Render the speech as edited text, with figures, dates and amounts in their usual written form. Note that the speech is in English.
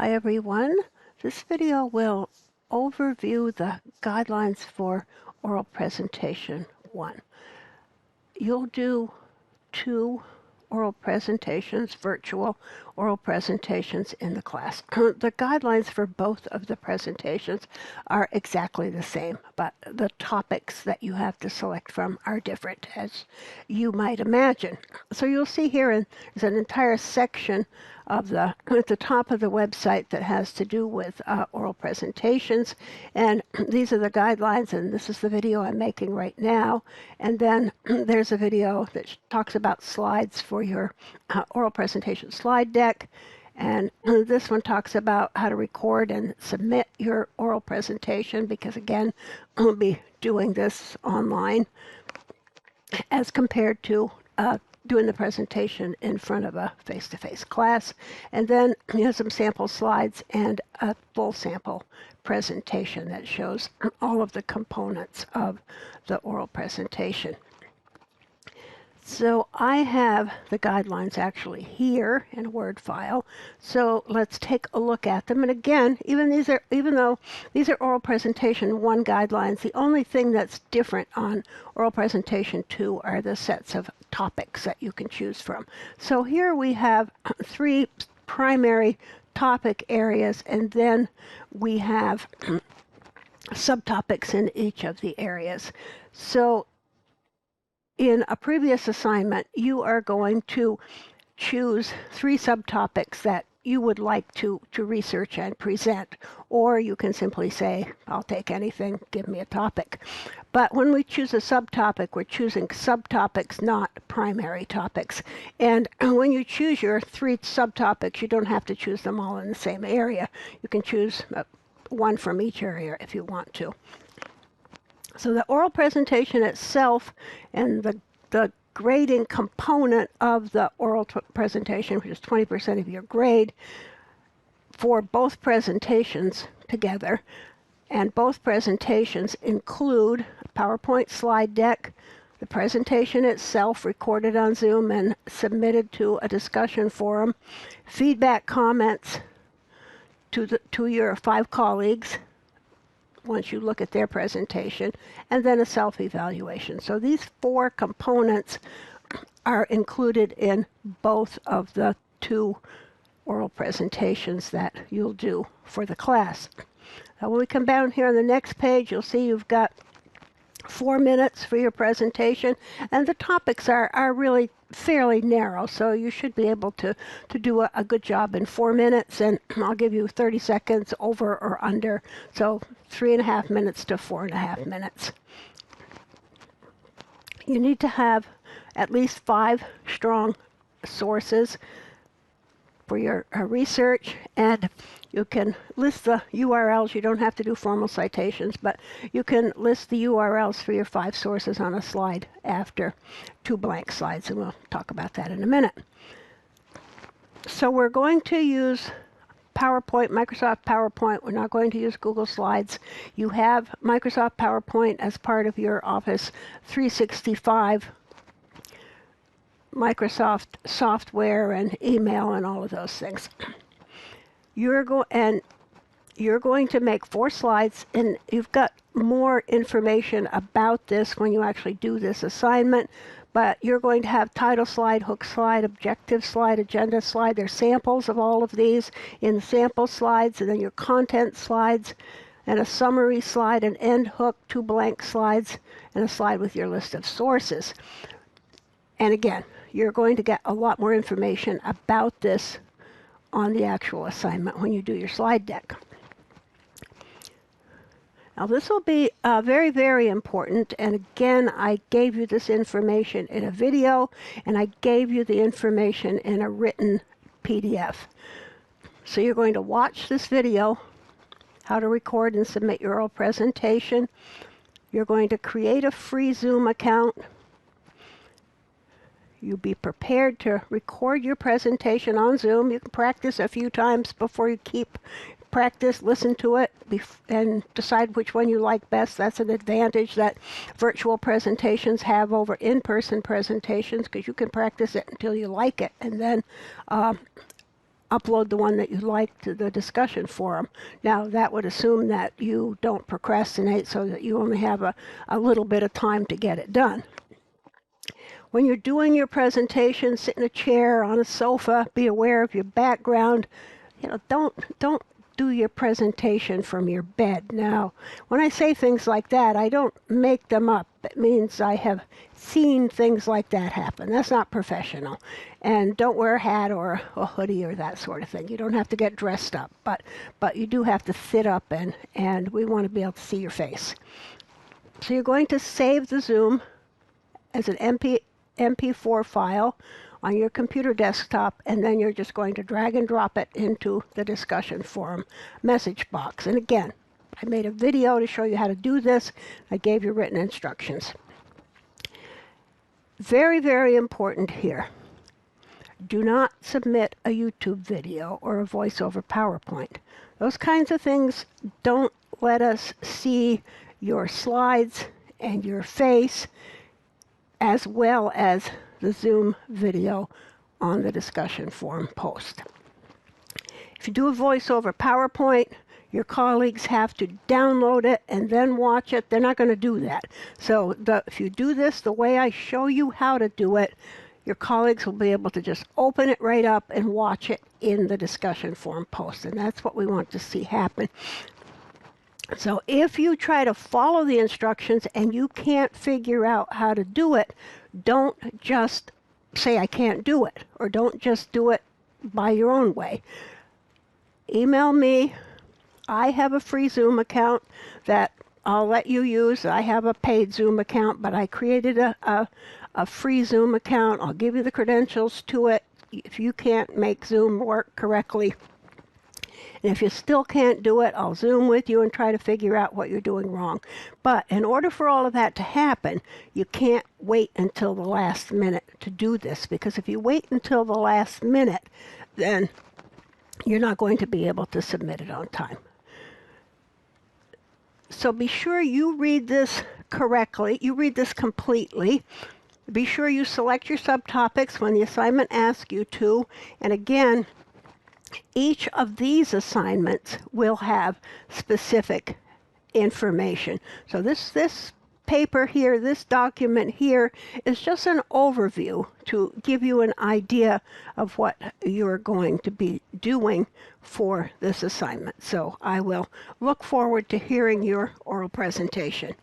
Hi everyone. This video will overview the guidelines for oral presentation 1. You'll do 2 oral presentations, virtual oral presentations in the class. The guidelines for both of the presentations are exactly the same, but the topics that you have to select from are different, as you might imagine. So you'll see here there's an entire section at the top of the website that has to do with oral presentations, and these are the guidelines, and this is the video I'm making right now. And then there's a video that talks about slides for your oral presentation slide deck, and this one talks about how to record and submit your oral presentation, because again, we'll be doing this online as compared to doing the presentation in front of a face-to-face class. And then you have some sample slides and a full sample presentation that shows all of the components of the oral presentation. So I have the guidelines actually here in a Word file. So let's take a look at them. And again, even though these are oral presentation 1 guidelines, the only thing that's different on oral presentation 2 are the sets of topics that you can choose from. So here we have 3 primary topic areas, and then we have subtopics in each of the areas. So in a previous assignment, you are going to choose 3 subtopics that you would like to research and present, or you can simply say, I'll take anything, give me a topic. But when we choose a subtopic, we're choosing subtopics, not primary topics. And when you choose your 3 subtopics, you don't have to choose them all in the same area. You can choose one from each area if you want to. So the oral presentation itself and the grading component of the oral presentation, which is 20% of your grade, for both presentations together. And both presentations include a PowerPoint slide deck, the presentation itself recorded on Zoom and submitted to a discussion forum, feedback comments to your 5 colleagues once you look at their presentation, and then a self-evaluation. So these 4 components are included in both of the 2 oral presentations that you'll do for the class. Now when we come down here on the next page, you'll see you've got 4 minutes for your presentation, and the topics are really fairly narrow, so you should be able to do a good job in 4 minutes, and I'll give you 30 seconds over or under, so 3.5 minutes to 4.5 minutes. You need to have at least 5 strong sources for your research, and you can list the URLs. You don't have to do formal citations, but you can list the URLs for your 5 sources on a slide after 2 blank slides, and we'll talk about that in a minute. So we're going to use PowerPoint, Microsoft PowerPoint. We're not going to use Google Slides. You have Microsoft PowerPoint as part of your Office 365 Microsoft software and email and all of those things. You're going to make 4 slides, and you've got more information about this when you actually do this assignment, but you're going to have title slide, hook slide, objective slide, agenda slide. There's samples of all of these in the sample slides, and then your content slides, and a summary slide, an end hook, 2 blank slides, and a slide with your list of sources. And again, you're going to get a lot more information about this on the actual assignment when you do your slide deck. Now this will be very, very important, and again, I gave you this information in a video, and I gave you the information in a written PDF. So you're going to watch this video, how to record and submit your oral presentation. You're going to create a free Zoom account. You'll be prepared to record your presentation on Zoom. You can practice a few times before you practice, listen to it, and decide which one you like best. That's an advantage that virtual presentations have over in-person presentations, because you can practice it until you like it. And then upload the one that you like to the discussion forum. Now, that would assume that you don't procrastinate so that you only have a little bit of time to get it done. When you're doing your presentation, sit in a chair, on a sofa, be aware of your background. Don't do your presentation from your bed. Now, when I say things like that, I don't make them up. It means I have seen things like that happen. That's not professional. And don't wear a hat or a hoodie or that sort of thing. You don't have to get dressed up, but you do have to sit up, and we want to be able to see your face. So you're going to save the Zoom as an MP4 file on your computer desktop, and then you're just going to drag and drop it into the discussion forum message box. And again, I made a video to show you how to do this. I gave you written instructions. Very, very important here. Do not submit a YouTube video or a voiceover PowerPoint. Those kinds of things don't let us see your slides and your face, as well as the Zoom video on the discussion forum post. If you do a voiceover PowerPoint, your colleagues have to download it and then watch it. They're not going to do that. So if you do this the way I show you how to do it, your colleagues will be able to just open it right up and watch it in the discussion forum post. And that's what we want to see happen. So if you try to follow the instructions and you can't figure out how to do it, don't just say, I can't do it, or don't just do it by your own way. Email me. I have a free Zoom account that I'll let you use. I have a paid Zoom account, but I created a free Zoom account. I'll give you the credentials to it if you can't make Zoom work correctly. And if you still can't do it, I'll Zoom with you and try to figure out what you're doing wrong. But in order for all of that to happen, you can't wait until the last minute to do this, because if you wait until the last minute, then you're not going to be able to submit it on time. So be sure you read this correctly. You read this completely. Be sure you select your subtopics when the assignment asks you to. And again, each of these assignments will have specific information. So this paper here, this document here, is just an overview to give you an idea of what you're going to be doing for this assignment. So I will look forward to hearing your oral presentation.